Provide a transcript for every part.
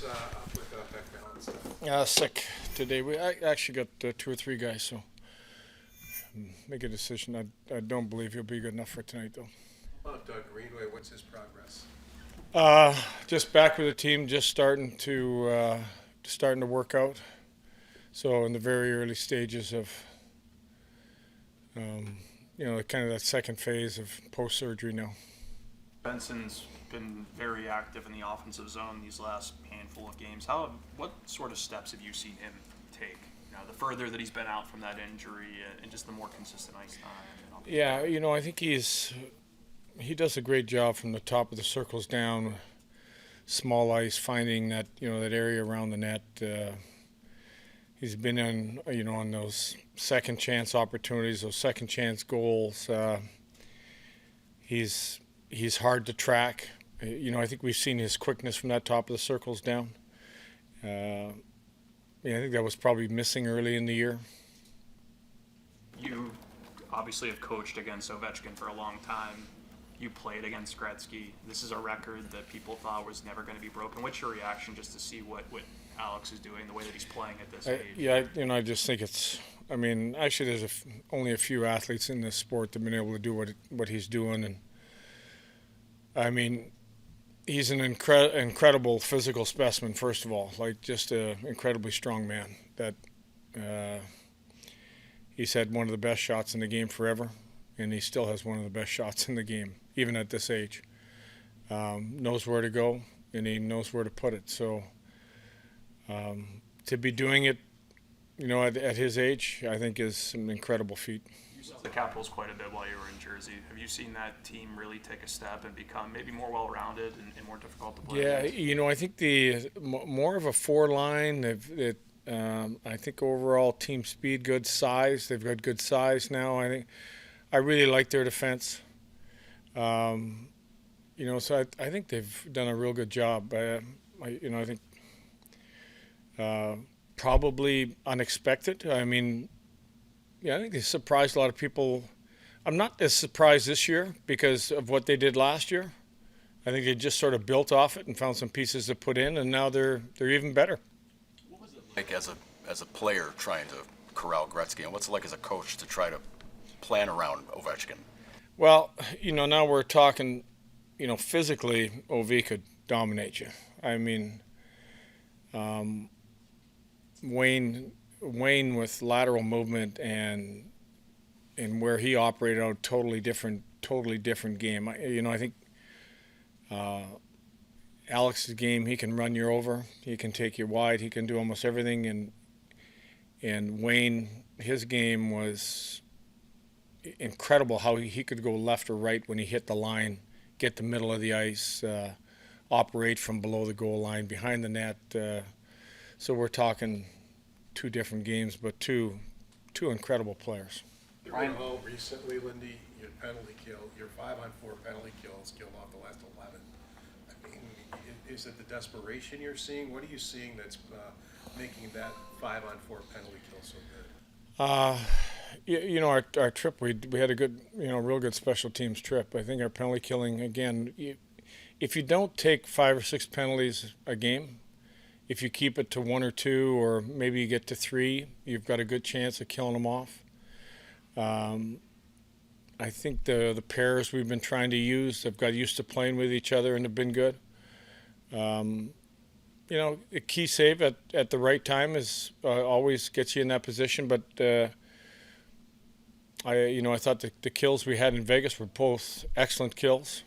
up with Beck Balance? Sick today. I actually got 2 or 3 guys, so make a decision. I don't believe he'll be good enough for tonight, though. How about Greenway? What's his progress? Just back with the team, just starting to work out. So in the very early stages of, kind of that second phase of post-surgery now. Benson's been very active in the offensive zone these last handful of games. What sort of steps have you seen him take? The further that he's been out from that injury and just the more consistent ice time. Yeah, I think he does a great job from the top of the circles down, small ice, finding that that area around the net. He's been on those second chance opportunities, those second chance goals. He's hard to track. I think we've seen his quickness from that top of the circles down. I think that was probably missing early in the year. You obviously have coached against Ovechkin for a long time. You played against Gretzky. This is a record that people thought was never going to be broken. What's your reaction just to see what Alex is doing, the way that he's playing at this age? I just think actually there's only a few athletes in this sport that have been able to do what he's doing. And he's an incredible physical specimen, first of all, just an incredibly strong man. That he's had one of the best shots in the game forever, and he still has one of the best shots in the game, even at this age. Knows where to go, and he knows where to put it. So to be doing it, at his age, I think is an incredible feat. You saw the Capitals quite a bit while you were in Jersey. Have you seen that team really take a step and become maybe more well-rounded and more difficult to play against? Yeah, I think the more of a four-line. I think overall team speed, good size. They've got good size now. I really like their defense. So I think they've done a real good job. I think probably unexpected. I think they surprised a lot of people. I'm not as surprised this year because of what they did last year. I think they just sort of built off it and found some pieces to put in, and now they're even better. What was it like as a player trying to corral Gretzky, and what's it like as a coach to try to plan around Ovechkin? Well, now we're talking, physically, Ovi could dominate you. Wayne with lateral movement and where he operated out, totally different game. I think Alex's game, he can run you over, he can take you wide, he can do almost everything. And Wayne, his game was incredible how he could go left or right when he hit the line, get the middle of the ice, operate from below the goal line, behind the net. So we're talking 2 different games, but two incredible players. You went home recently, Lindy. Your penalty kill, your 5-on-4 penalty kills killed off the last 11. Is it the desperation you're seeing? What are you seeing that's making that 5-on-4 penalty kill so good? Our trip, we had a good, real good special teams trip. I think our penalty killing, again, if you don't take 5 or 6 penalties a game, if you keep it to 1 or 2, or maybe you get to 3, you've got a good chance of killing them off. I think the pairs we've been trying to use have got used to playing with each other and have been good. A key save at the right time is always gets you in that position. But I thought the kills we had in Vegas were both excellent kills.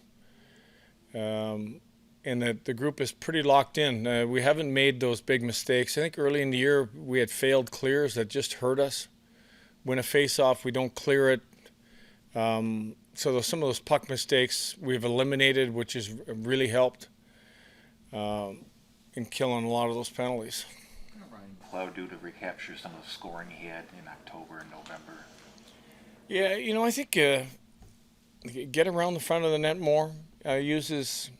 And that the group is pretty locked in. We haven't made those big mistakes. I think early in the year we had failed clears that just hurt us. Win a face-off, we don't clear it. So some of those puck mistakes we've eliminated, which has really helped in killing a lot of those penalties. Ryan Cloud do to recapture some of the scoring he had in October and November? Yeah, I think get around the front of the net more. Just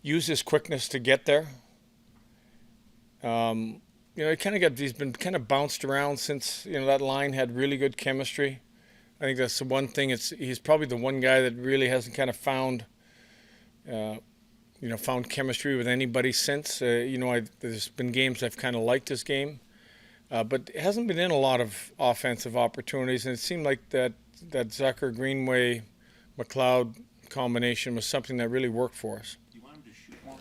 use his quickness to get there. He's been kind of bounced around since that line had really good chemistry. I think that's the one thing. He's probably the one guy that really hasn't kind of found found chemistry with anybody since. There's been games I've kind of liked his game, but it hasn't been in a lot of offensive opportunities, and it seemed like that Zucker, Greenway, McLeod combination was something that really worked for us. Do you want him to shoot more?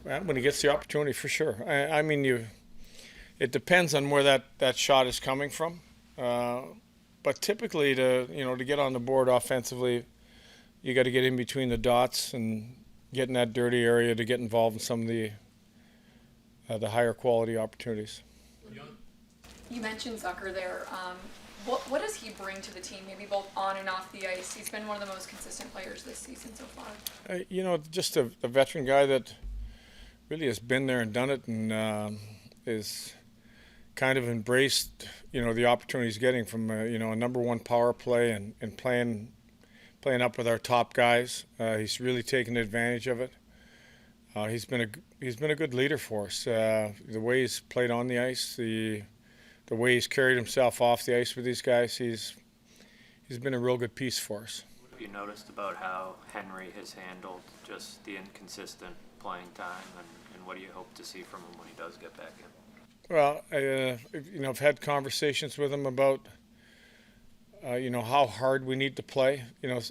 Well, when he gets the opportunity, for sure. It depends on where that shot is coming from, but typically to get on the board offensively, you got to get in between the dots and get in that dirty area to get involved in some of the higher quality opportunities. You mentioned Zucker there. What does he bring to the team, maybe both on and off the ice? He's been one of the most consistent players this season so far. Just a veteran guy that really has been there and done it, and is kind of embraced, the opportunity he's getting from a number one power play and playing up with our top guys. He's really taken advantage of it. He's been a good leader for us. The way he's played on the ice, the way he's carried himself off the ice with these guys, he's been a real good piece for us. What have you noticed about how Henry has handled just the inconsistent playing time, and what do you hope to see from him when he does get back in? Well, I've had conversations with him about how hard we need to play.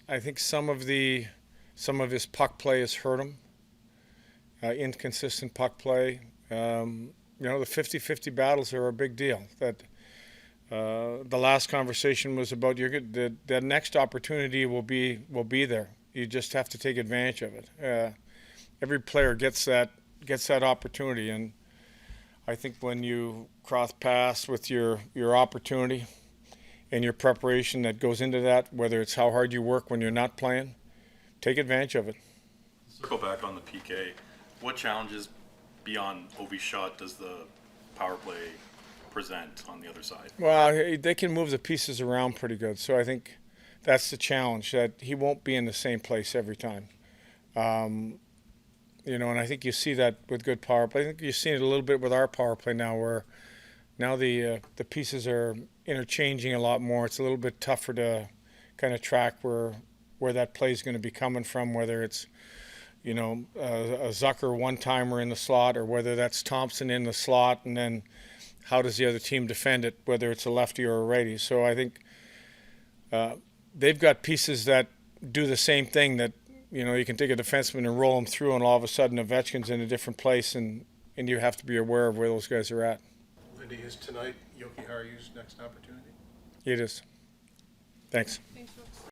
I think some of his puck play has hurt him. Inconsistent puck play. The 50-50 battles are a big deal. The last conversation was about the next opportunity will be there. You just have to take advantage of it. Every player gets that opportunity, and I think when you cross paths with your opportunity and your preparation that goes into that, whether it's how hard you work when you're not playing, take advantage of it. Circle back on the PK. What challenges beyond Ovi's shot does the power play present on the other side? Well, they can move the pieces around pretty good, so I think that's the challenge, that he won't be in the same place every time. And I think you see that with good power play. I think you've seen it a little bit with our power play now, where now the pieces are interchanging a lot more. It's a little bit tougher to kind of track where that play is going to be coming from, whether it's a Zucker one-timer in the slot, or whether that's Thompson in the slot, and then how does the other team defend it, whether it's a lefty or a righty. So I think they've got pieces that do the same thing, that you can take a defenseman and roll him through, and all of a sudden Ovechkin's in a different place, and you have to be aware of where those guys are at. Lindy, is tonight Jokiharju's next opportunity? It is. Thanks. Thanks, folks.